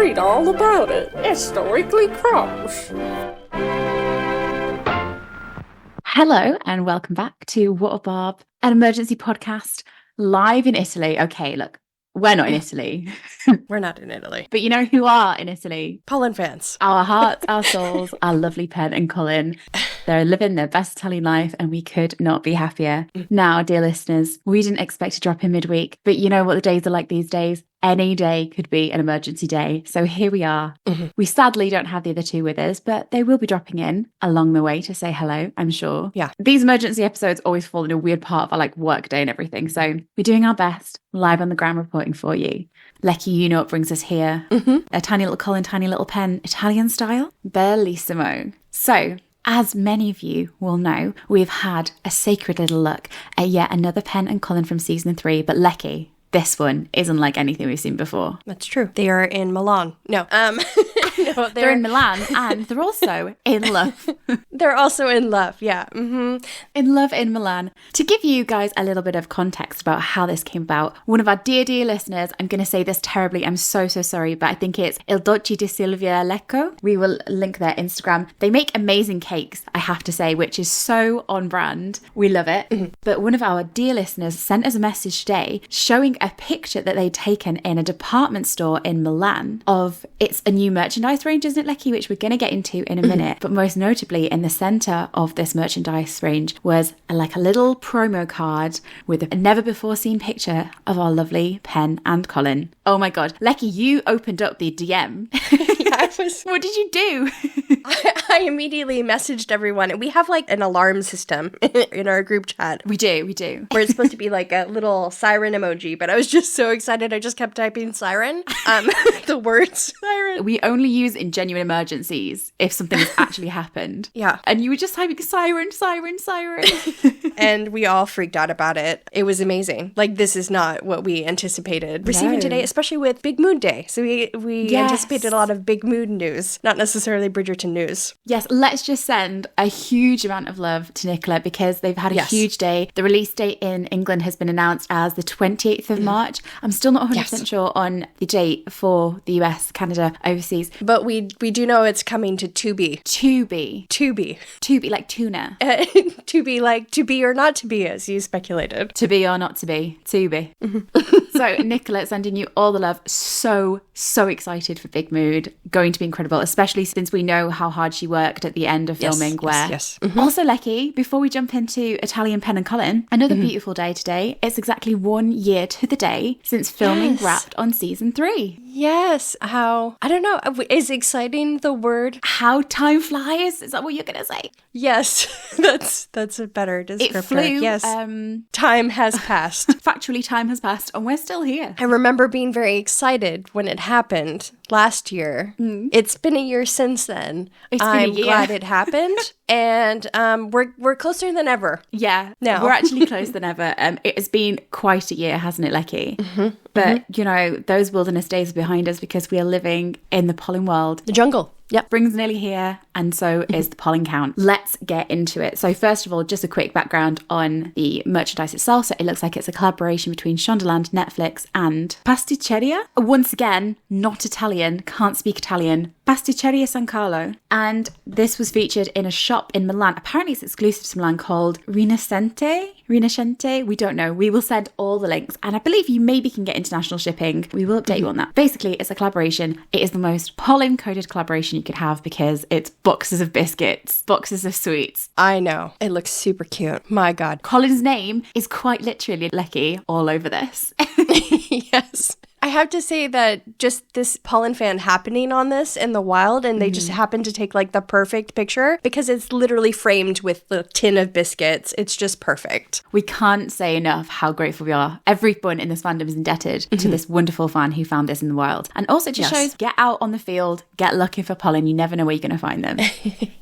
Read all about it. It's the Weekly Crumbs. Hello and welcome back to What a Barb, an emergency podcast live in Italy. Okay, look, we're not in Italy. We're not in Italy. But you know who are in Italy? Polin fans. Our hearts, our souls, our lovely Pen and Colin. They're living their best Italian life and we could not be happier. Now, dear listeners, we didn't expect to drop in midweek, but you know what the days are like these days. Any day could be an emergency day. So here we are. We sadly don't have the other two with us, but they will be dropping in along the way to say hello, I'm sure. Yeah. These emergency episodes always fall in a weird part of our work day and everything. So we're doing our best live on the ground reporting for you. Lecky, you know what brings us here. A tiny little Colin, tiny little Pen, Italian style. Bellissimo. So, as many of you will know, we've had a sacred little look at yet another Pen and Colin from season 3, but Lecky, this one isn't like anything we've seen before. That's true. They are in Milan. No, no, they're in Milan and they're also in love. They're also in love, yeah. In love in Milan. To give you guys a little bit of context about how this came about, one of our dear listeners, I'm going to say this terribly, I'm so sorry, but I think it's Il Dolce di Silvia Lecco. We will link their Instagram. They make amazing cakes, I have to say, which is so on brand. We love it. But one of our dear listeners sent us a message today showing a picture that they'd taken in a department store in Milan of, it's a new merchandise range, isn't it, Lecky, which we're going to get into in a minute. But most notably, in the centre of this merchandise range was a little promo card with a never before seen picture of our lovely Pen and Colin. Oh my God. Lecky, you opened up the DM. Yeah, What did you do? I immediately messaged everyone. And we have an alarm system in our group chat. We do. Where it's supposed to be a little siren emoji, but I was just so excited. I just kept typing siren, the words siren. We only use in genuine emergencies if something has actually happened. Yeah. And you were just typing siren. And we all freaked out about it. It was amazing. This is not what we anticipated receiving today, especially with Big Mood Day. So we anticipated a lot of big mood news, not necessarily Bridgerton news. Yes, let's just send a huge amount of love to Nicola because they've had a huge day. The release date in England has been announced as the 28th of March. I'm still not 100% sure on the date for the US, Canada, overseas. But we do know it's coming to Tubi. Tubi, like tuna. To be or not to be, as you speculated. To be or not to be. Tubi. So, Nicola, sending you all the love. So excited for Big Mood. Going to be incredible, especially since we know how hard she worked at the end of filming. Yes. Also, Lecky, before we jump into Italian Pen and Colin, another beautiful day today. It's exactly 1 year to the day since filming wrapped on season 3. Yes. How, I don't know, is exciting the word? How time flies? Is that what you're going to say? Yes. That's a better descriptor. It flew. Yes. Time has passed. Factually, time has passed and we're still here. I remember being very excited when it happened last year. It's been a year since then. I'm glad it happened. And we're closer than ever. Yeah, no. We're actually closer than ever. It has been quite a year, hasn't it, Lecky? But, those wilderness days are behind us because we are living in the Polin world. The jungle. Yep. Spring's nearly here, and so is the Polin count. Let's get into it. So first of all, just a quick background on the merchandise itself. So it looks like it's a collaboration between Shondaland, Netflix, and Pasticceria. Once again, not Italian, can't speak Italian. Pasticceria San Carlo. And this was featured in a shop in Milan. Apparently it's exclusive to Milan called Rinascente. We don't know. We will send all the links. And I believe you maybe can get international shipping. We will update you on that. Basically, it's a collaboration. It is the most Polin-coded collaboration you could have because it's boxes of biscuits, boxes of sweets. I know. It looks super cute. My God. Colin's name is quite literally Lecky all over this. Yes. I have to say that just this Polin fan happening on this in the wild, and they just happen to take the perfect picture because it's literally framed with the tin of biscuits. It's just perfect. We can't say enough how grateful we are. Everyone in this fandom is indebted to this wonderful fan who found this in the wild. And also it just shows, get out on the field, get looking for pollen. You never know where you're going to find them.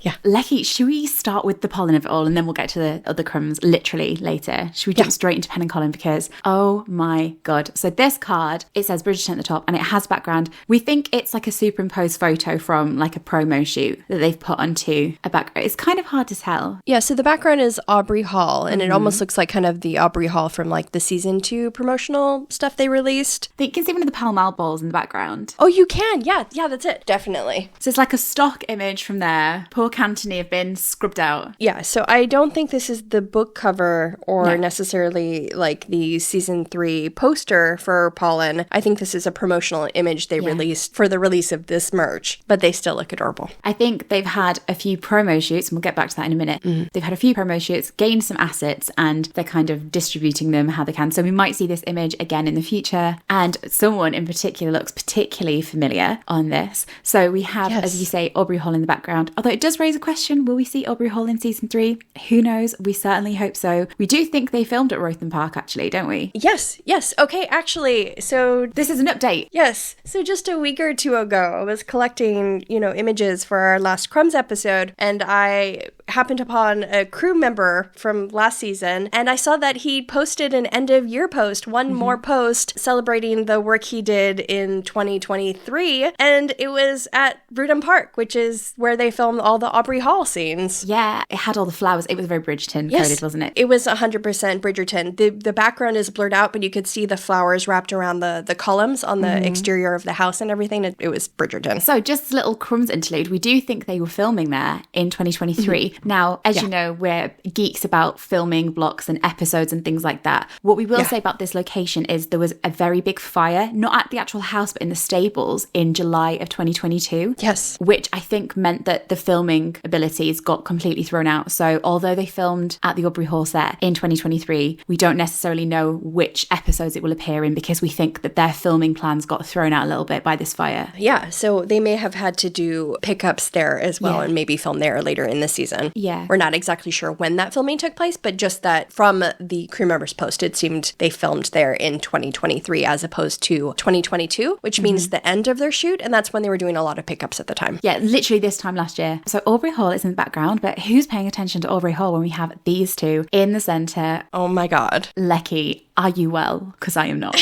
Yeah. Lecky, should we start with the pollen of it all and then we'll get to the other crumbs literally later? Should we jump straight into Pen and Colin because, oh my God. So this card, it's says Bridgerton at the top and it has background. We think it's like a superimposed photo from like a promo shoot that they've put onto a background. It's kind of hard to tell. Yeah, so the background is Aubrey Hall, and it almost looks like kind of the Aubrey Hall from like the season 2 promotional stuff they released. You can see one of the Pall Mall balls in the background. Oh, you can. Yeah, that's it. Definitely. So it's like a stock image from there. Poor Cantony have been scrubbed out. Yeah, so I don't think this is the book cover or necessarily like the season 3 poster for Polin. I think this is a promotional image they released for the release of this merch, but they still look adorable. I think they've had a few promo shoots, and we'll get back to that in a minute. They've had a few promo shoots, gained some assets, and they're kind of distributing them how they can. So we might see this image again in the future, and someone in particular looks particularly familiar on this. So we have, as you say, Aubrey Hall in the background. Although it does raise a question, will we see Aubrey Hall in season 3? Who knows? We certainly hope so. We do think they filmed at Rothman Park, actually, don't we? Yes. Okay, actually, so this is an update. Yes. So just a week or two ago, I was collecting, images for our last Crumbs episode, and I happened upon a crew member from last season, and I saw that he posted an end of year post, one more post celebrating the work he did in 2023, and it was at Rudham Park, which is where they filmed all the Aubrey Hall scenes. Yeah, it had all the flowers. It was very Bridgerton coded, wasn't it? It was 100% Bridgerton. The background is blurred out, but you could see the flowers wrapped around the columns on the exterior of the house and everything. It was Bridgerton. So just a little Crumbs interlude. We do think they were filming there in 2023. Now, as you know, we're geeks about filming blocks and episodes and things like that. What we will say about this location is there was a very big fire, not at the actual house, but in the stables in July of 2022. Yes. Which I think meant that the filming abilities got completely thrown out. So although they filmed at the Aubrey Hall set in 2023, we don't necessarily know which episodes it will appear in because we think that their filming plans got thrown out a little bit by this fire. Yeah, so they may have had to do pickups there as well and maybe film there later in the season. Yeah. We're not exactly sure when that filming took place, but just that from the crew members post, it seemed they filmed there in 2023 as opposed to 2022, which means the end of their shoot, and that's when they were doing a lot of pickups at the time. Yeah, literally this time last year. So Aubrey Hall is in the background, but who's paying attention to Aubrey Hall when we have these two in the centre? Oh my God. Lecky, are you well? Because I am not.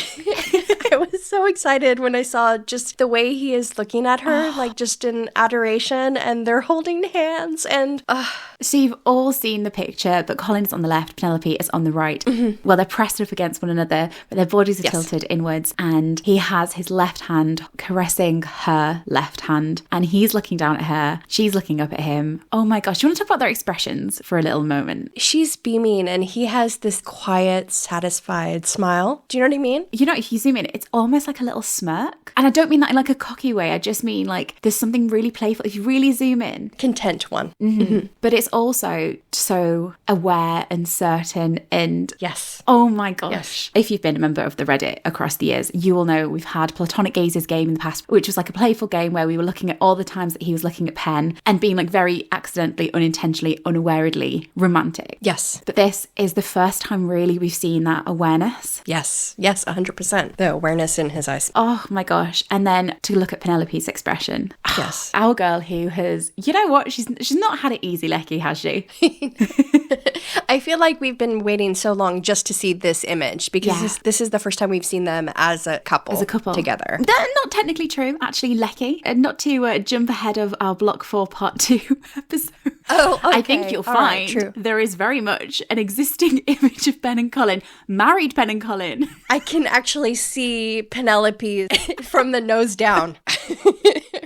I was so excited when I saw just the way he is looking at her, like just in adoration, and they're holding hands and... So you've all seen the picture, but Colin's on the left, Penelope is on the right. Well, they're pressed up against one another, but their bodies are tilted inwards, and he has his left hand caressing her left hand, and he's looking down at her. She's looking up at him. Oh my gosh, do you want to talk about their expressions for a little moment? She's beaming, and he has this quiet, satisfied smile. Do you know what I mean? You know, if you zoom in, it's almost like a little smirk. And I don't mean that in like a cocky way. I just mean like there's something really playful. If you really zoom in. Content one. But it's also so aware and certain and... Yes. Oh my gosh. Yes. If you've been a member of the Reddit across the years, you will know we've had Platonic Gazes game in the past, which was like a playful game where we were looking at all the times that he was looking at Pen and being like very accidentally, unintentionally, unawarely romantic. Yes. But this is the first time really we've seen that awareness. Yes. Yes, 100%. The awareness in his eyes. Oh my gosh. And then to look at Penelope's expression. Yes. Our girl who has, you know what? She's not had it easy, Lecky, has she? I feel like we've been waiting so long just to see this image because this is the first time we've seen them as a couple. Together. That's not technically true, actually, Lecky. Not to jump ahead of our Block 4 Part 2 episode. Oh, okay. I think you'll find there is very much an existing image of Ben and Colin, married Ben and Colin. I can actually see Penelope from the nose down.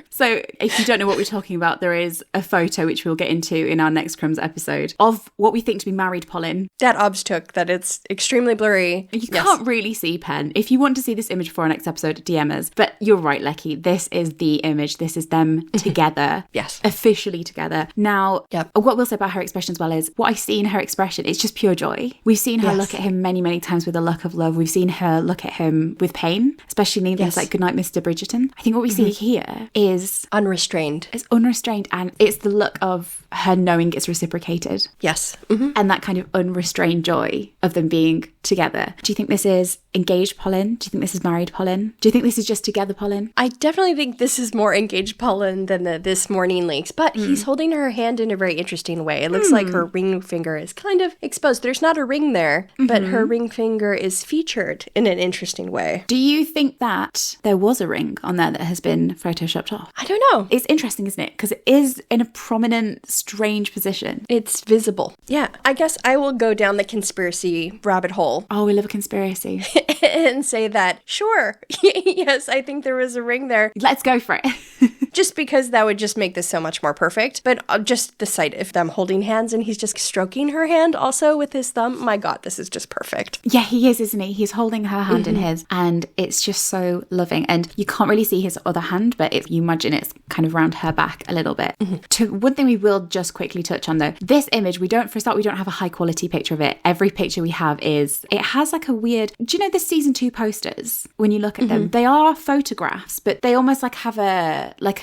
So if you don't know what we're talking about, there is a photo, which we'll get into in our next Crumbs episode, of what we think to be married Polin. That obs took, that it's extremely blurry. You can't really see Pen. If you want to see this image for our next episode, DM us. But you're right, Lecky. This is the image. This is them together. Yes. Officially together. Now, what we'll say about her expression as well is, what I see in her expression, it's just pure joy. We've seen her look at him many, many times with a look of love. We've seen her look at him with pain, especially in things like Goodnight, Mr. Bridgerton. I think what we see here is... unrestrained. It's unrestrained, and it's the look of her knowing it's reciprocated. Yes. And that kind of unrestrained joy of them being together. Do you think this is engaged Polin? Do you think this is married Polin? Do you think this is just together Polin? I definitely think this is more engaged Polin than the This Morning leaks, but he's holding her hand in a very interesting way. It looks like her ring finger is kind of exposed. There's not a ring there, but her ring finger is featured in an interesting way. Do you think that there was a ring on there that has been photoshopped off? I don't know. It's interesting, isn't it? Because it is in a prominent, strange position. It's visible. Yeah, I guess I will go down the conspiracy rabbit hole. Oh, we love a conspiracy. And say that, sure, yes, I think there was a ring there. Let's go for it. Just because that would just make this so much more perfect. But just the sight of them holding hands and he's just stroking her hand also with his thumb. My God, this is just perfect. Yeah, he is, isn't he? He's holding her hand in his, and it's just so loving. And you can't really see his other hand, but if you imagine it's kind of round her back a little bit. One thing we will just quickly touch on though, this image, we don't have a high quality picture of it. Every picture we have it has like a weird, do you know the season 2 posters? When you look at them, they are photographs, but they almost like have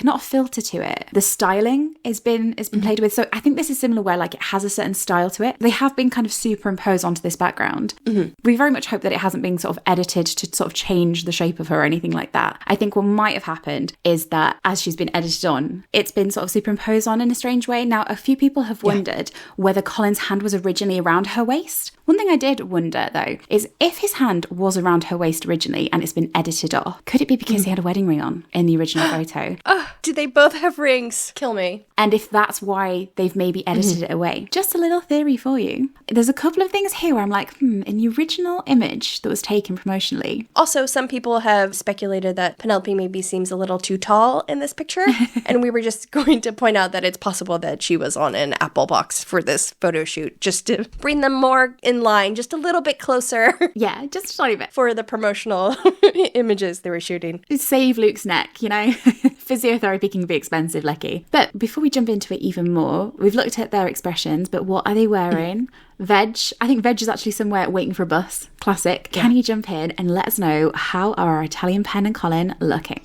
not a filter to it. The styling has been played with. So I think this is similar where like it has a certain style to it. They have been kind of superimposed onto this background. We very much hope that it hasn't been sort of edited to sort of change the shape of her or anything like that. I think what might have happened is that as she's been edited on, it's been sort of superimposed on in a strange way. Now, a few people have wondered whether Colin's hand was originally around her waist. One thing I did wonder though is if his hand was around her waist originally and it's been edited off, could it be because he had a wedding ring on in the original photo? Do they both have rings? Kill me. And if that's why they've maybe edited it away. Just a little theory for you. There's a couple of things here where I'm like, in the original image that was taken promotionally. Also, some people have speculated that Penelope maybe seems a little too tall in this picture. And we were just going to point out that it's possible that she was on an Apple box for this photo shoot, just to bring them more in line, just a little bit closer. Yeah, just a tiny bit. For the promotional images they were shooting. Save Luke's neck, you know? Physiotherapy can be expensive, Lecky. But before we jump into it even more, we've looked at their expressions, but what are they wearing? Veg. I think Veg is actually somewhere waiting for a bus. Classic. Yeah. Can you jump in and let us know how are our Italian Pen and Colin looking?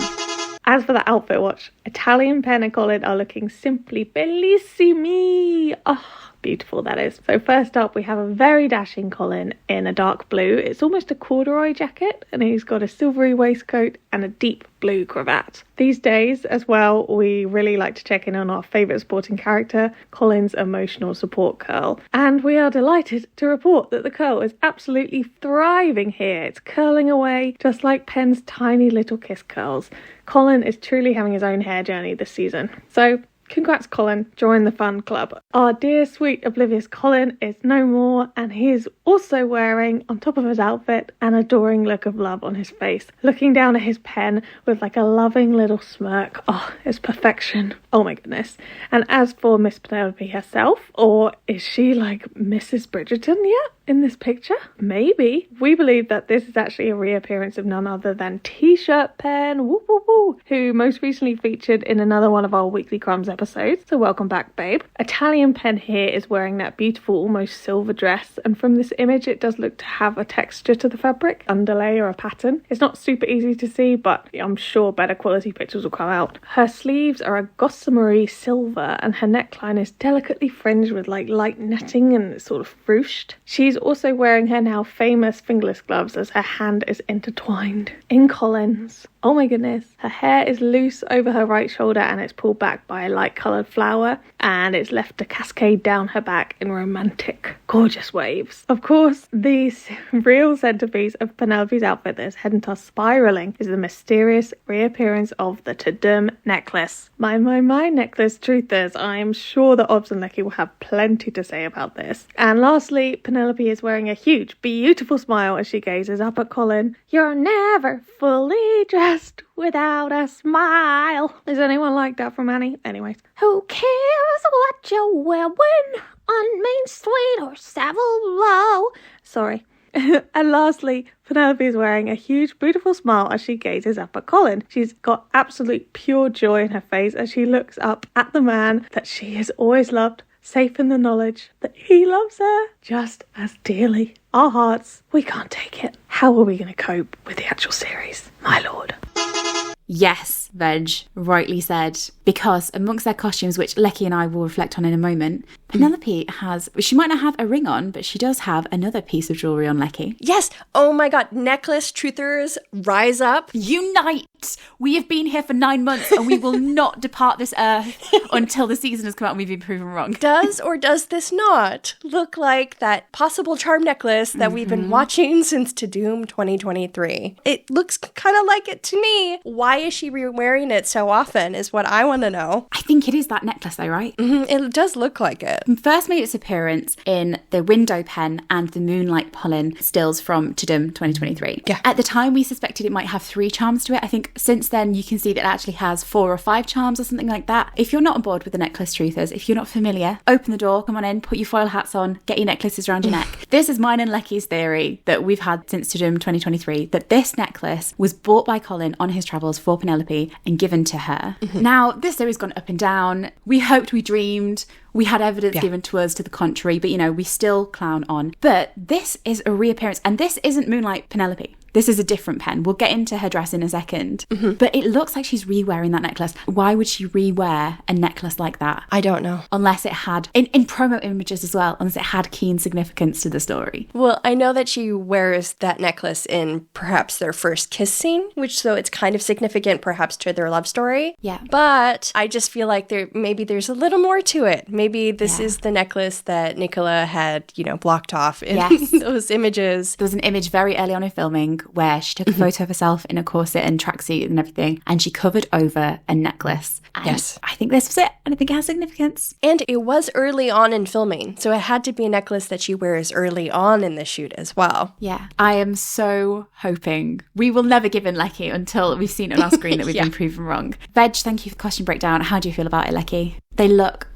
As for the outfit watch, Italian Pen and Colin are looking simply bellissimi. Oh, beautiful that is. So first up, we have a very dashing Colin in a dark blue. It's almost a corduroy jacket, and he's got a silvery waistcoat and a deep blue cravat. These days as well, we really like to check in on our favourite sporting character, Colin's emotional support curl. And we are delighted to report that the curl is absolutely thriving here. It's curling away just like Pen's tiny little kiss curls. Colin is truly having his own hair journey this season. So congrats, Colin. Join the fun club. Our dear, sweet, oblivious Colin is no more, and he is also wearing, on top of his outfit, an adoring look of love on his face, looking down at his pen with like a loving little smirk. Oh, it's perfection. Oh my goodness. And as for Miss Penelope herself, or is she like Mrs. Bridgerton yet in this picture? Maybe. We believe that this is actually a reappearance of none other than T-shirt Pen, woo woo woo, who most recently featured in another one of our Weekly Crumbs episodes. So welcome back, babe. Italian Pen here is wearing that beautiful almost silver dress, and from this image it does look to have a texture to the fabric, underlay or a pattern. It's not super easy to see, but I'm sure better quality pictures will come out. Her sleeves are a gossamery silver, and her neckline is delicately fringed with like light netting and sort of ruched. She's also wearing her now famous fingerless gloves as her hand is intertwined in Colin's. Oh my goodness. Her hair is loose over her right shoulder and it's pulled back by a light coloured flower, and it's left to cascade down her back in romantic, gorgeous waves. Of course, the real centrepiece of Penelope's outfit that is heading to spiralling is the mysterious reappearance of the Tudum necklace. My necklace truthers. I am sure that Obs and Lecky will have plenty to say about this. And lastly, Penelope is wearing a huge, beautiful smile as she gazes up at Colin. You're never fully dressed without a smile. Is anyone like that from Annie? Anyways. Who cares what you're wearing on Main Street or Savile Row? Sorry. And lastly, Penelope is wearing a huge, beautiful smile as she gazes up at Colin. She's got absolute pure joy in her face as she looks up at the man that she has always loved, safe in the knowledge that he loves her just as dearly. Our hearts, we can't take it. How are we going to cope with the actual series, my lord? Yes, Veg rightly said, because amongst their costumes, which Lecky and I will reflect on in a moment, Penelope she might not have a ring on, but she does have another piece of jewellery on Lecky. Yes. Oh my God. Necklace truthers, rise up. Unite! We have been here for 9 months and we will not depart this earth until the season has come out and we've been proven wrong. Does or does this not look like that possible charm necklace that we've been watching since To Doom 2023? It looks kind of like it to me. Why is she wearing it so often is what I want to know. I think it is that necklace though, right? It does look like it. First made its appearance in the window pen and the Moonlight Polin stills from To Doom 2023. Yeah. At the time, we suspected it might have 3 charms to it. I think since then, you can see that it actually has 4 or 5 charms or something like that. If you're not on board with the necklace truthers, if you're not familiar, open the door, come on in, put your foil hats on, get your necklaces around your neck. This is mine and Lecky's theory that we've had since To Doom 2023, that this necklace was bought by Colin on his travels for Penelope and given to her. Now, this theory's gone up and down. We hoped, we dreamed. We had evidence given to us to the contrary, but, we still clown on. But this is a reappearance, and this isn't Moonlight Penelope. This is a different pen. We'll get into her dress in a second. But it looks like she's re-wearing that necklace. Why would she re-wear a necklace like that? I don't know. Unless it had, in promo images as well, unless it had keen significance to the story. Well, I know that she wears that necklace in perhaps their first kiss scene, which so it's kind of significant perhaps to their love story. Yeah. But I just feel like maybe there's a little more to it. Maybe this is the necklace that Nicola had, blocked off in those images. There was an image very early on in filming where she took a photo of herself in a corset and tracksuit and everything, and she covered over a necklace. And yes. I think this was it, and I think it has significance. And it was early on in filming, so it had to be a necklace that she wears early on in the shoot as well. Yeah. I am so hoping. We will never give in Lecky until we've seen it on our screen that we've been proven wrong. Veg, thank you for the costume breakdown. How do you feel about it, Lecky? They look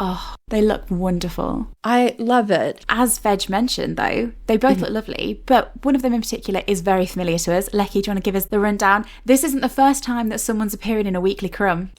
wonderful. I love it. As Veg mentioned, though, they both look lovely, but one of them in particular is very familiar to us. Lecky, do you want to give us the rundown? This isn't the first time that someone's appearing in a weekly Crumb.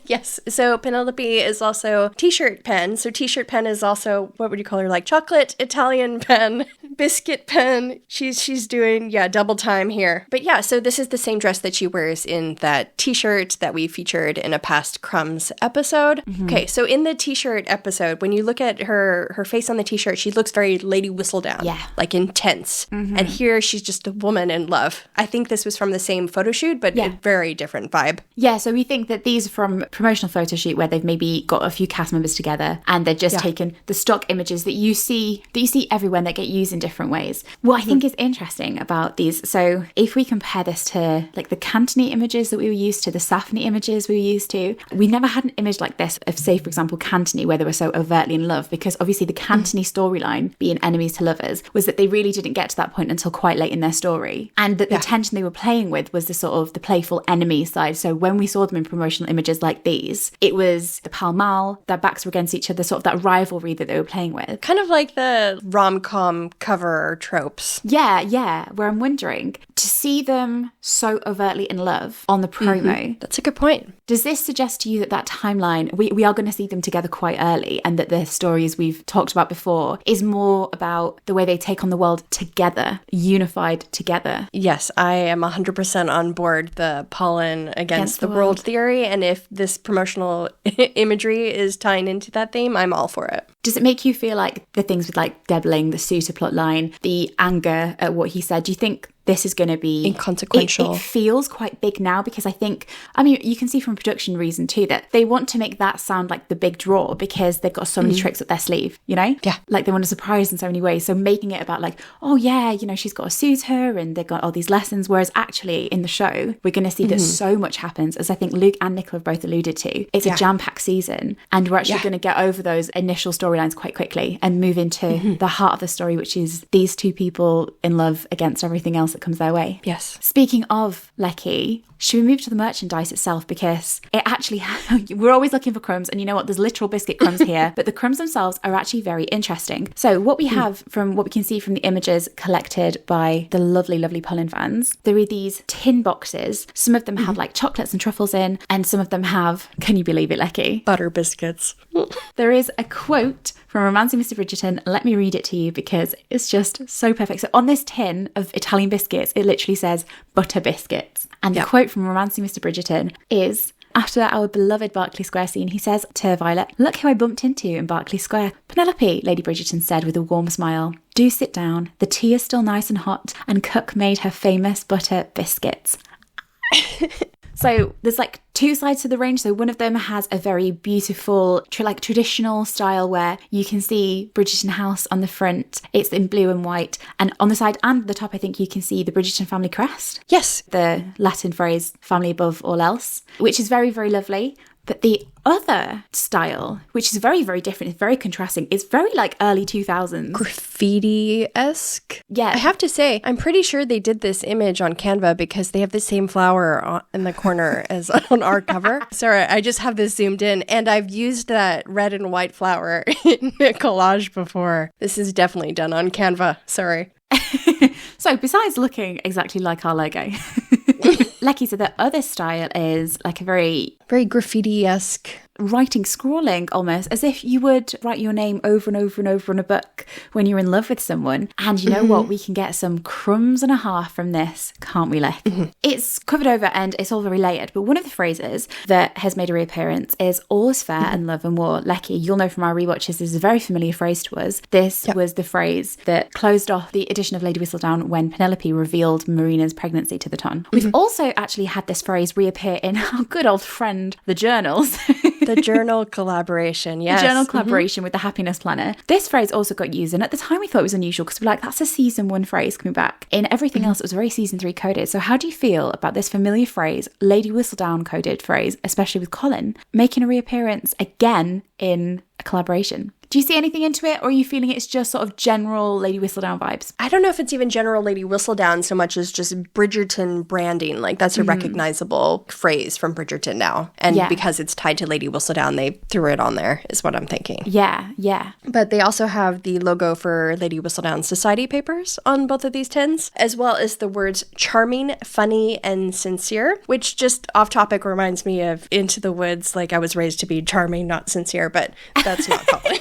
Yes. So Penelope is also t-shirt pen. So t-shirt pen is also, what would you call her? Like chocolate Italian pen, biscuit pen. She's doing, double time here. But yeah, so this is the same dress that she wears in that t-shirt that we featured in a past Crumbs episode. Okay, so in the t-shirt episode, when you look at her face on the t-shirt, she looks very Lady Whistledown. Yeah. Like intense. And here she's just a woman in love. I think this was from the same photo shoot, but a very different vibe. Yeah, so we think that these are from promotional photo shoot where they've maybe got a few cast members together and they're just taken the stock images that you see everywhere that get used in different ways. What I think is interesting about these, so if we compare this to like the Cantony images that we were used to, the Safny images we were used to, we never had an image like this of, say, for example, Cantony, where they were so overtly in love, because obviously the Cantony storyline, being enemies to lovers, was that they really didn't get to that point until quite late in their story, and that the tension they were playing with was the sort of the playful enemy side. So when we saw them in promotional images like these, it was the pal mal, their backs were against each other, sort of that rivalry that they were playing with. Kind of like the rom-com cover tropes. Yeah, where I'm wondering, to see them so overtly in love on the promo. That's a good point. Does this suggest to you that timeline, we are going to see them together quite early, and that the stories we've talked about before is more about the way they take on the world together, unified together? Yes, I am 100% on board the Polin against the world theory, and if this promotional imagery is tying into that theme, I'm all for it. Does it make you feel like the things with like Debling, the Suitor plotline, the anger at what he said, do you think this is going to be inconsequential? It feels quite big now, because I mean, you can see from production reason too that they want to make that sound like the big draw because they've got so many tricks up their sleeve, Yeah. Like they want to surprise in so many ways. So making it about like, oh yeah, she's got a suitor and they've got all these lessons. Whereas actually in the show, we're going to see that so much happens, as I think Luke and Nicola have both alluded to. It's a jam-packed season, and we're actually going to get over those initial storylines quite quickly and move into the heart of the story, which is these two people in love against everything else that comes their way. Yes. Speaking of Lecky, should we move to the merchandise itself? Because it actually, we're always looking for crumbs, and you know what, there's literal biscuit crumbs here, but the crumbs themselves are actually very interesting. So what we have from what we can see from the images collected by the lovely, lovely Polin fans, there are these tin boxes. Some of them have like chocolates and truffles in, and some of them have, can you believe it, Lecky? Butter biscuits. There is a quote from Romancing Mr. Bridgerton. Let me read it to you because it's just so perfect. So on this tin of Italian biscuits, it literally says butter biscuits. And the quote from Romancing Mr. Bridgerton is, After our beloved Berkeley Square scene, he says to Violet, "Look who I bumped into in Berkeley Square." "Penelope," Lady Bridgerton said with a warm smile. "Do sit down. The tea is still nice and hot, and cook made her famous butter biscuits." So there's like two sides to the range. So one of them has a very beautiful, traditional style where you can see Bridgerton House on the front. It's in blue and white. And on the side and the top, I think you can see the Bridgerton family crest. Yes. The Latin phrase, family above all else, which is very, very lovely. But the other style, which is very, very different, it's very contrasting. It's very like early 2000s. Graffiti-esque. Yeah. I have to say, I'm pretty sure they did this image on Canva because they have the same flower in the corner as on our cover. Sorry, I just have this zoomed in, and I've used that red and white flower in a collage before. This is definitely done on Canva. Sorry. So besides looking exactly like our logo, Lecky said the other style is like a very graffiti-esque. Writing, scrawling almost, as if you would write your name over and over and over on a book when you're in love with someone. And you know what? We can get some crumbs and a half from this, can't we, Leck? It's covered over and it's all very layered. But one of the phrases that has made a reappearance is "all is fair in love and war." Lecky, you'll know from our rewatches, this is a very familiar phrase to us. This was the phrase that closed off the edition of Lady Whistledown when Penelope revealed Marina's pregnancy to the Ton. We've also actually had this phrase reappear in our good old friend, the journals. The journal collaboration, yes. The journal collaboration with the Happiness Planner. This phrase also got used, and at the time we thought it was unusual because we're like, that's a season 1 phrase coming back. In everything else, it was very season 3 coded. So how do you feel about this familiar phrase, Lady Whistledown coded phrase, especially with Colin, making a reappearance again in a collaboration? Do you see anything into it, or are you feeling it's just sort of general Lady Whistledown vibes? I don't know if it's even general Lady Whistledown so much as just Bridgerton branding. Like, that's a recognizable phrase from Bridgerton now. And because it's tied to Lady Whistledown, they threw it on there, is what I'm thinking. Yeah, yeah. But they also have the logo for Lady Whistledown Society papers on both of these tins, as well as the words charming, funny, and sincere, which just off topic reminds me of Into the Woods. Like, I was raised to be charming, not sincere, but that's not Colin.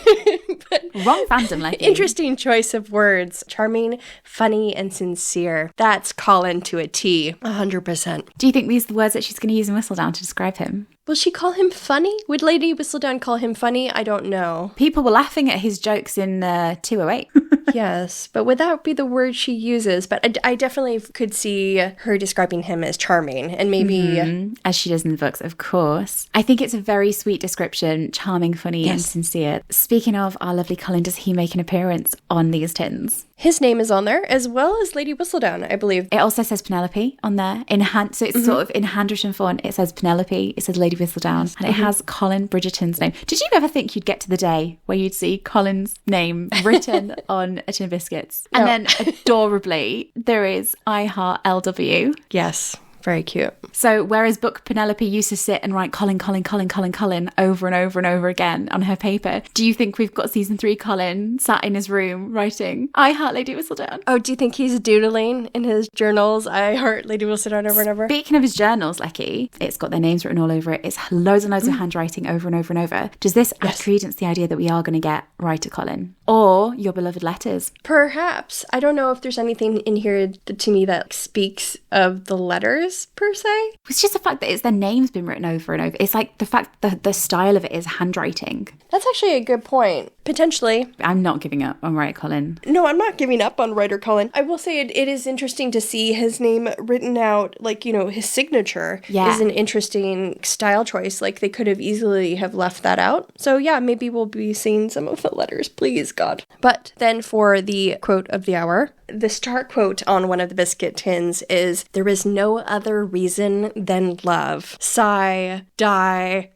Wrong fandom, like interesting choice of words. Charming, funny, and sincere. That's Colin to a T, 100%. Do you think these are the words that she's going to use in Whistledown to describe him? Will she call him funny? Would Lady Whistledown call him funny? I don't know. People were laughing at his jokes in 208. Yes, but would that be the word she uses? But I definitely could see her describing him as charming, and maybe... As she does in the books, of course. I think it's a very sweet description, charming, funny, and sincere. Speaking of our lovely Colin, does he make an appearance on these tins? His name is on there, as well as Lady Whistledown, I believe. It also says Penelope on there. So it's sort of in handwritten font. It says Penelope, it says Lady Whistledown, and it has Colin Bridgerton's name. Did you ever think you'd get to the day where you'd see Colin's name written on a tin of biscuits? And then, adorably, there is I Heart LW. Yes. Very cute. So whereas book Penelope used to sit and write Colin, Colin, Colin, Colin, Colin over and over and over again on her paper, do you think we've got season 3 Colin sat in his room writing I Heart Lady Whistledown? Oh, do you think he's doodling in his journals I Heart Lady Whistledown over and over? Speaking of his journals, Lecky, it's got their names written all over it. It's loads and loads of handwriting over and over and over. Does this add credence to the idea that we are going to get Writer Colin? Or your beloved letters? Perhaps. I don't know if there's anything in here to me that speaks of the letters per se. It's just the fact that it's their names been written over and over. It's like the fact that the style of it is handwriting. That's actually a good point. Potentially. I'm not giving up on Writer Colin. No, I'm not giving up on Writer Colin. I will say it is interesting to see his name written out, like, you know, his signature is an interesting style choice. Like, they could have easily have left that out. So yeah, maybe we'll be seeing some of the letters, please God. But then for the quote of the hour, the start quote on one of the biscuit tins is, "There is no other reason than love. Sigh, die."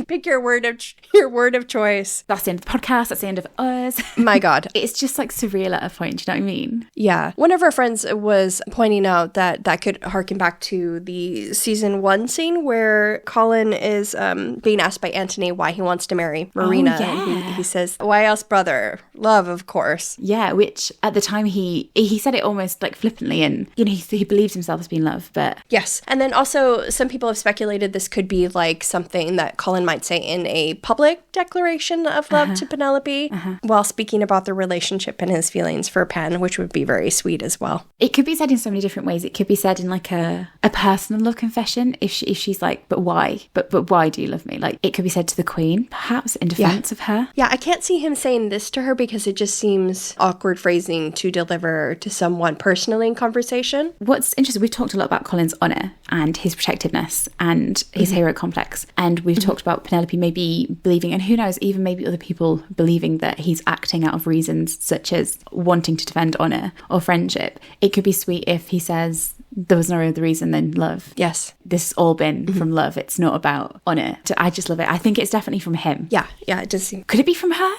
Pick your word of choice. That's the end of the podcast. That's the end of us. My God. It's just like surreal at a point. Do you know what I mean? Yeah. One of our friends was pointing out that could harken back to the season 1 scene where Colin is being asked by Anthony why he wants to marry Marina. Oh, yeah. And he says, "Why else, brother? Love, of course." Yeah, which at the time he he said it almost like flippantly, and he believes himself as being loved, but yes. And then also some people have speculated this could be like something that Colin might say in a public declaration of love to Penelope while speaking about the relationship and his feelings for Pen, which would be very sweet as well. It could be said in so many different ways. It could be said in like a personal love confession if she's like, but why? But why do you love me? Like, it could be said to the Queen, perhaps, in defense of her. Yeah, I can't see him saying this to her because it just seems awkward phrasing to deliver to someone personally in conversation. What's interesting, we've talked a lot about Colin's honour and his protectiveness and his hero complex. And we've talked about Penelope maybe believing, and who knows, even maybe other people believing that he's acting out of reasons such as wanting to defend honour or friendship. It could be sweet if he says, there was no other reason than love. Yes. This has all been from love. It's not about honour. I just love it. I think it's definitely from him. Yeah, it does seem. Could it be from her?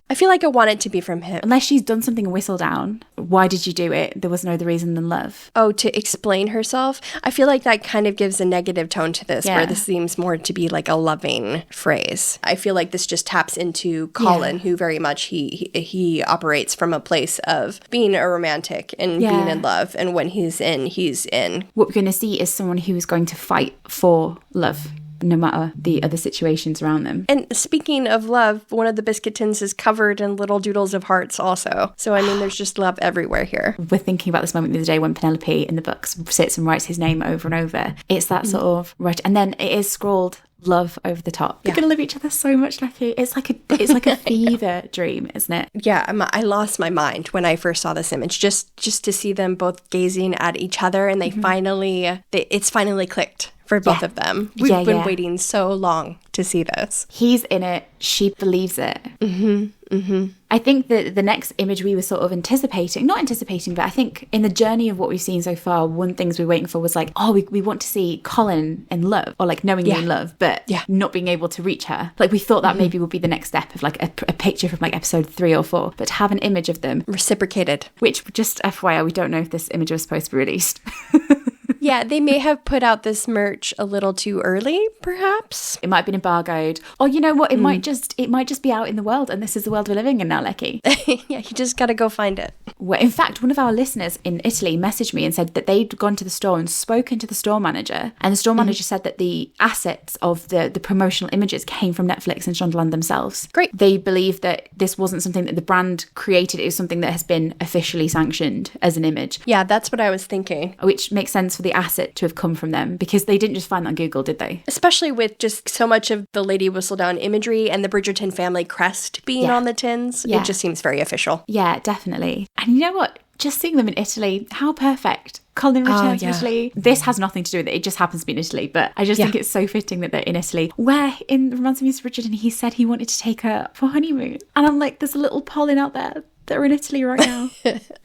I feel like I want it to be from him. Unless she's done something and whistled down. Why did you do it? There was no other reason than love. Oh, to explain herself? I feel like that kind of gives a negative tone to this, where this seems more to be like a loving phrase. I feel like this just taps into Colin, who very much he operates from a place of being a romantic and being in love. And when he's in, he's in. What we're going to see is someone who is going to fight for love, no matter the other situations around them. And speaking of love, one of the biscuit tins is covered in little doodles of hearts also. So, I mean, there's just love everywhere here. We're thinking about this moment the other day when Penelope in the books sits and writes his name over and over. It's that sort of right. And then it is scrawled love over the top. They're going to love each other so much, Lucky. It's like a fever dream, isn't it? Yeah, I lost my mind when I first saw this image. Just to see them both gazing at each other, and it's finally clicked for both of them. We've been waiting so long to see this. He's in it. She believes it. I think that the next image we were sort of not anticipating, but I think in the journey of what we've seen so far, one thing we were waiting for was like, we want to see Colin in love, or like knowingly in love, but not being able to reach her. Like, we thought that maybe would be the next step of like a picture from like episode 3 or 4, but to have an image of them reciprocated. Which, just FYI, we don't know if this image was supposed to be released. Yeah, they may have put out this merch a little too early, perhaps. It might have been embargoed. Or you know what? It might just be out in the world, and this is the world we're living in now, Lecky. Yeah, you just got to go find it. Well, in fact, one of our listeners in Italy messaged me and said that they'd gone to the store and spoken to the store manager, and the store manager said that the assets of the promotional images came from Netflix and Shondaland themselves. Great. They believe that this wasn't something that the brand created. It was something that has been officially sanctioned as an image. Yeah, that's what I was thinking. Which makes sense for the asset to have come from them, because they didn't just find that on Google, did they? Especially with just so much of the Lady Whistledown imagery and the Bridgerton family crest being on the tins. It just seems very official. Yeah, definitely. And you know what? Just seeing them in Italy, how perfect. Colin returns to Italy. This has nothing to do with it. It just happens to be in Italy. But I just think it's so fitting that they're in Italy, where in Romance of Mr. Bridgerton, he said he wanted to take her for honeymoon. And I'm like, there's a little Polin out there that are in Italy right now.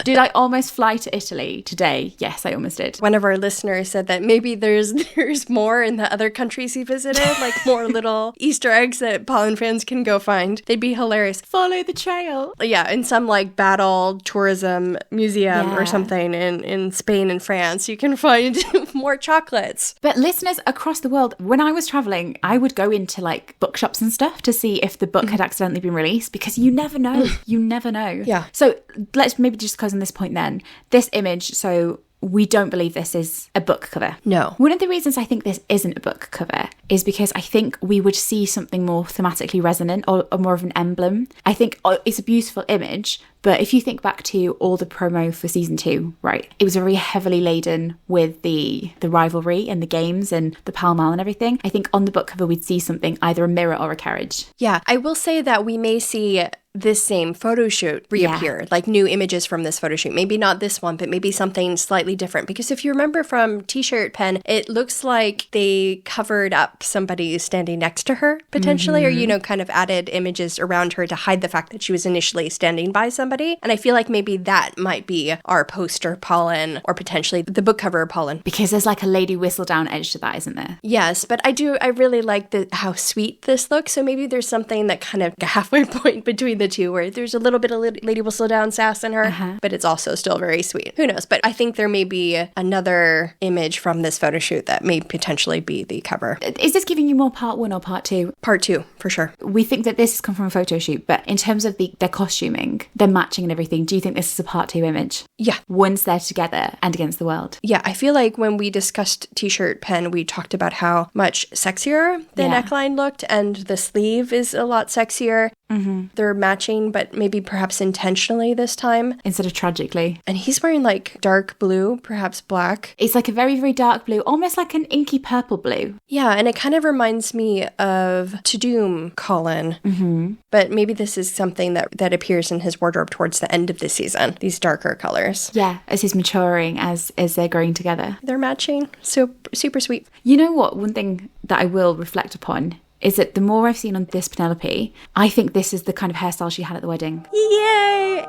Did I almost fly to Italy today? Yes, I almost did. One of our listeners said that maybe there's more in the other countries he visited, like more little Easter eggs that Polin fans can go find. They'd be hilarious. Follow the trail. Yeah, in some like battle tourism museum or something in Spain and France, you can find more chocolates. But listeners across the world, when I was traveling, I would go into like bookshops and stuff to see if the book had accidentally been released, because you never know. You never know. Yeah. So let's maybe just close on this point then. This image, so we don't believe this is a book cover. No. One of the reasons I think this isn't a book cover is because I think we would see something more thematically resonant, or more of an emblem. I think it's a beautiful image, but if you think back to all the promo for season 2, right, it was very heavily laden with the rivalry and the games and the Pall Mall and everything. I think on the book cover we'd see something, either a mirror or a carriage. Yeah, I will say that we may see this same photo shoot reappear, like new images from this photo shoot. Maybe not this one, but maybe something slightly different. Because if you remember from T-shirt Pen, it looks like they covered up somebody standing next to her, potentially, or, you know, kind of added images around her to hide the fact that she was initially standing by somebody. And I feel like maybe that might be our poster Polin, or potentially the book cover Polin. Because there's like a Lady Whistledown edge to that, isn't there? Yes, but I really like how sweet this looks. So maybe there's something that kind of a halfway point between the two, where there's a little bit of Lady Whistledown sass in her, but it's also still very sweet. Who knows? But I think there may be another image from this photo shoot that may potentially be the cover. Is this giving you more part 1 or part 2? Part 2, for sure. We think that this has come from a photo shoot, but in terms of their costuming, there matching and everything, do you think this is a part 2 image? Yeah. Once they're together and against the world? Yeah, I feel like when we discussed t-shirt pen, we talked about how much sexier the neckline looked, and the sleeve is a lot sexier. Mm-hmm. They're matching, but maybe perhaps intentionally this time. Instead of tragically. And he's wearing like dark blue, perhaps black. It's like a very, very dark blue, almost like an inky purple blue. Yeah, and it kind of reminds me of To Doom Colin. Mm-hmm. But maybe this is something that appears in his wardrobe towards the end of the season, these darker colors. Yeah, as he's maturing, as they're growing together. They're matching. So super sweet. You know what? One thing that I will reflect upon is that the more I've seen on this Penelope, I think this is the kind of hairstyle she had at the wedding. Yay!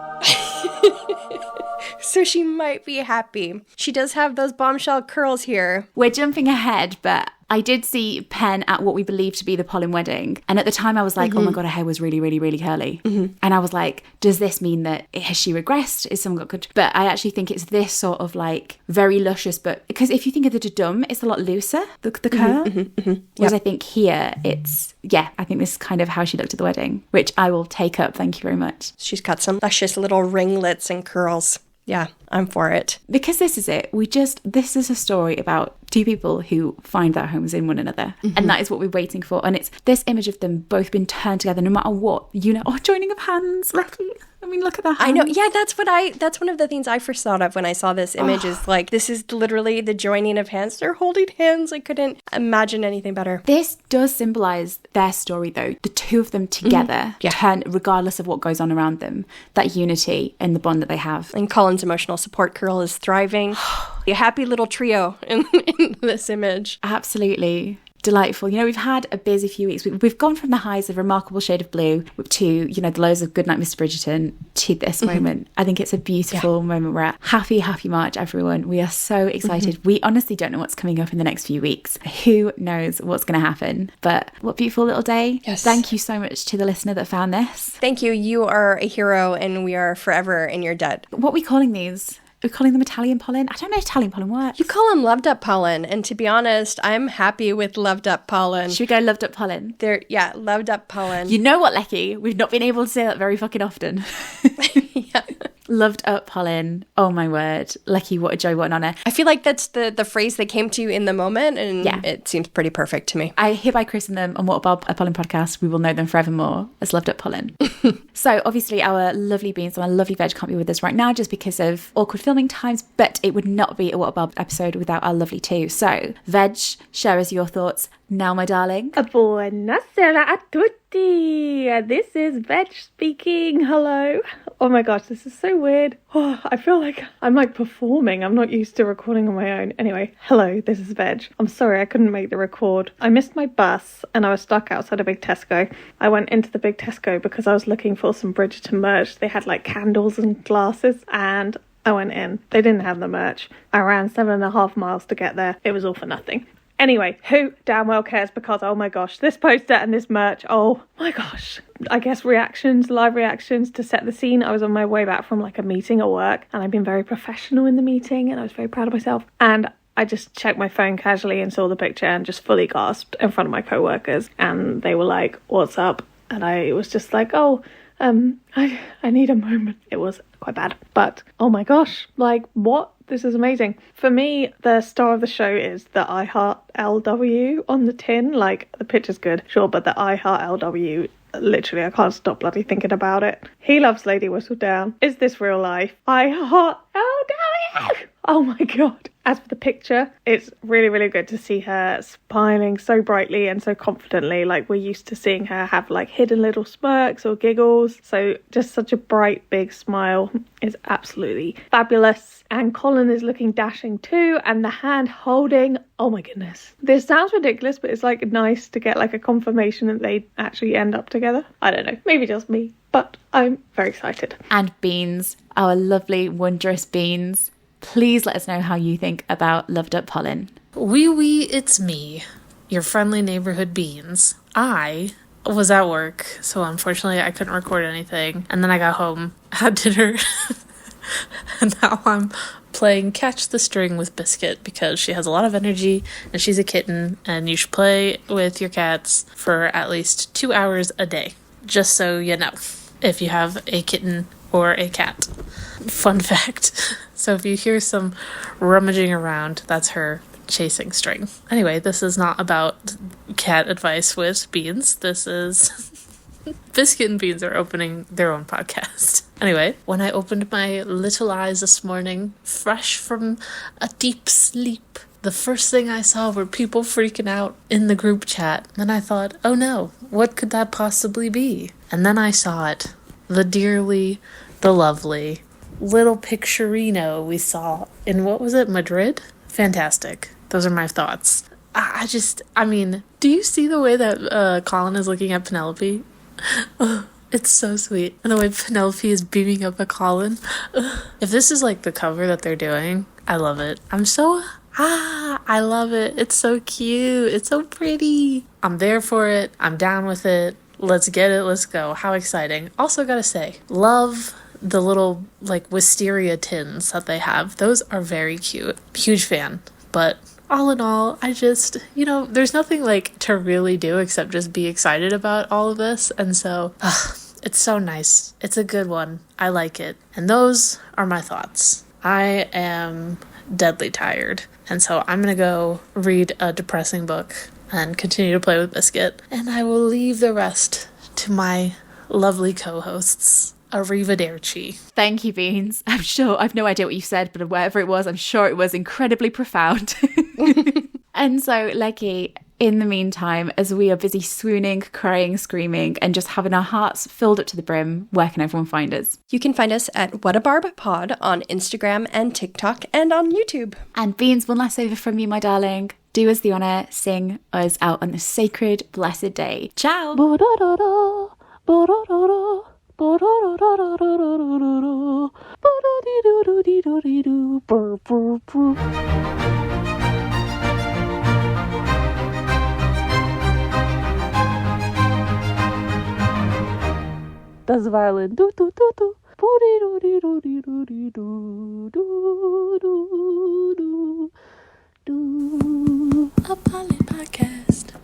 So she might be happy. She does have those bombshell curls here. We're jumping ahead, but I did see Pen at what we believe to be the Polin wedding. And at the time I was like, oh my God, her hair was really, really, really curly. Mm-hmm. And I was like, does this mean that has she regressed? Is someone got good? But I actually think it's this sort of like very luscious, but because if you think of the Dum, it's a lot looser, the curl. Mm-hmm, mm-hmm. Whereas I think here it's, I think this is kind of how she looked at the wedding, which I will take up. Thank you very much. She's got some luscious little ringlets and curls. Yeah, I'm for it. Because this is it. This is a story about two people who find their homes in one another. Mm-hmm. And that is what we're waiting for. And it's this image of them both being turned together no matter what. Joining of hands. I mean, look at that hand. I know. Yeah, that's one of the things I first thought of when I saw this image is like, this is literally the joining of hands. They're holding hands. I couldn't imagine anything better. This does symbolize their story, though. The two of them together, turn, regardless of what goes on around them, that unity and the bond that they have. And Colin's emotional support curl is thriving. A happy little trio in this image. Absolutely. Delightful. We've had a busy few weeks. We've gone from the highs of Remarkable Shade of Blue to, the lows of Goodnight Mr. Bridgerton to this moment. I think it's a beautiful moment we're at. Happy March, everyone. We are so excited. Mm-hmm. We honestly don't know what's coming up in the next few weeks. Who knows what's going to happen? But what a beautiful little day. Yes. Thank you so much to the listener that found this. Thank you. You are a hero and we are forever in your debt. What are we calling these? Are we calling them Italian pollen? I don't know if Italian pollen works. You call them loved up pollen. And to be honest, I'm happy with loved up pollen. Should we go loved up pollen? Loved up pollen. You know what, Lecky? We've not been able to say that very fucking often. Yeah. Loved up pollen. Oh my word. Lecky, what a joy, what an honour. I feel like that's the phrase that came to you in the moment, and it seems pretty perfect to me. I hereby christen them on What About a Pollen podcast. We will know them forevermore as Loved Up Pollen. So obviously our lovely beans and our lovely veg can't be with us right now just because of awkward filming times, but it would not be a What About episode without our lovely two. So veg, share us your thoughts now, my darling. Buonasera a tutti. This is Veg speaking. Hello. Oh my gosh, this is so weird. Oh, I feel like I'm like performing. I'm not used to recording on my own. Anyway, hello, this is Veg. I'm sorry I couldn't make the record. I missed my bus and I was stuck outside a big Tesco. I went into the big Tesco because I was looking for some Bridgerton merch. They had like candles and glasses, and I went in. They didn't have the merch. I ran 7.5 miles to get there. It was all for nothing. Anyway, who damn well cares, because oh my gosh, this poster and this merch, oh my gosh. I guess live reactions to set the scene. I was on my way back from like a meeting at work and I've been very professional in the meeting and I was very proud of myself. And I just checked my phone casually and saw the picture and just fully gasped in front of my co-workers. And they were like, what's up? And I was just like, I need a moment. It was quite bad. But oh my gosh, like what? This is amazing. For me, the star of the show is the I Heart LW on the tin. Like, the picture's good, sure, but the I Heart LW, literally, I can't stop bloody thinking about it. He loves Lady Whistledown. Is this real life? I Heart LW! Oh my god. As for the picture, it's really, really good to see her smiling so brightly and so confidently. Like, we're used to seeing her have like hidden little smirks or giggles. So just such a bright, big smile is absolutely fabulous. And Colin is looking dashing too. And the hand holding, oh my goodness. This sounds ridiculous, but it's like nice to get like a confirmation that they actually end up together. I don't know, maybe just me, but I'm very excited. And Beans, our lovely, wondrous Beans. Please let us know how you think about Loved Up Pollen. Wee, it's me, your friendly neighborhood Beans. I was at work, so unfortunately I couldn't record anything. And then I got home, had dinner, and now I'm playing Catch the String with Biscuit because she has a lot of energy and she's a kitten, and you should play with your cats for at least 2 hours a day. Just so you know. If you have a kitten or a cat. Fun fact. So if you hear some rummaging around, that's her chasing string. Anyway, this is not about cat advice with Beans. This is Biscuit and Beans are opening their own podcast. Anyway, when I opened my little eyes this morning, fresh from a deep sleep, the first thing I saw were people freaking out in the group chat. Then I thought, oh no, what could that possibly be? And then I saw it. The dearly, the lovely little picturino we saw in, what was it, Madrid? Fantastic. Those are my thoughts. I mean, do you see the way that Colin is looking at Penelope? It's so sweet. And the way Penelope is beaming up at Colin. If this is like the cover that they're doing, I love it. I love it. It's so cute. It's so pretty. I'm there for it. I'm down with it. Let's get it. Let's go. How exciting. Also gotta say, love the little like wisteria tins that they have. Those are very cute. Huge fan. But all in all, I just, there's nothing like to really do except just be excited about all of this. And so, it's so nice. It's a good one. I like it. And those are my thoughts. I am deadly tired. And so I'm going to go read a depressing book and continue to play with Biscuit. And I will leave the rest to my lovely co-hosts. Arrivederci. Thank you, Beans. I'm sure, I've no idea what you said, but whatever it was, I'm sure it was incredibly profound. And so, Leggy, in the meantime, as we are busy swooning, crying, screaming, and just having our hearts filled up to the brim, where can everyone find us? You can find us at What a Barb Pod on Instagram and TikTok and on YouTube. And Beans, one last over from you, my darling. Do us the honour, sing us out on this sacred, blessed day. Ciao! Das violin. Do do do do. Up Polin podcast.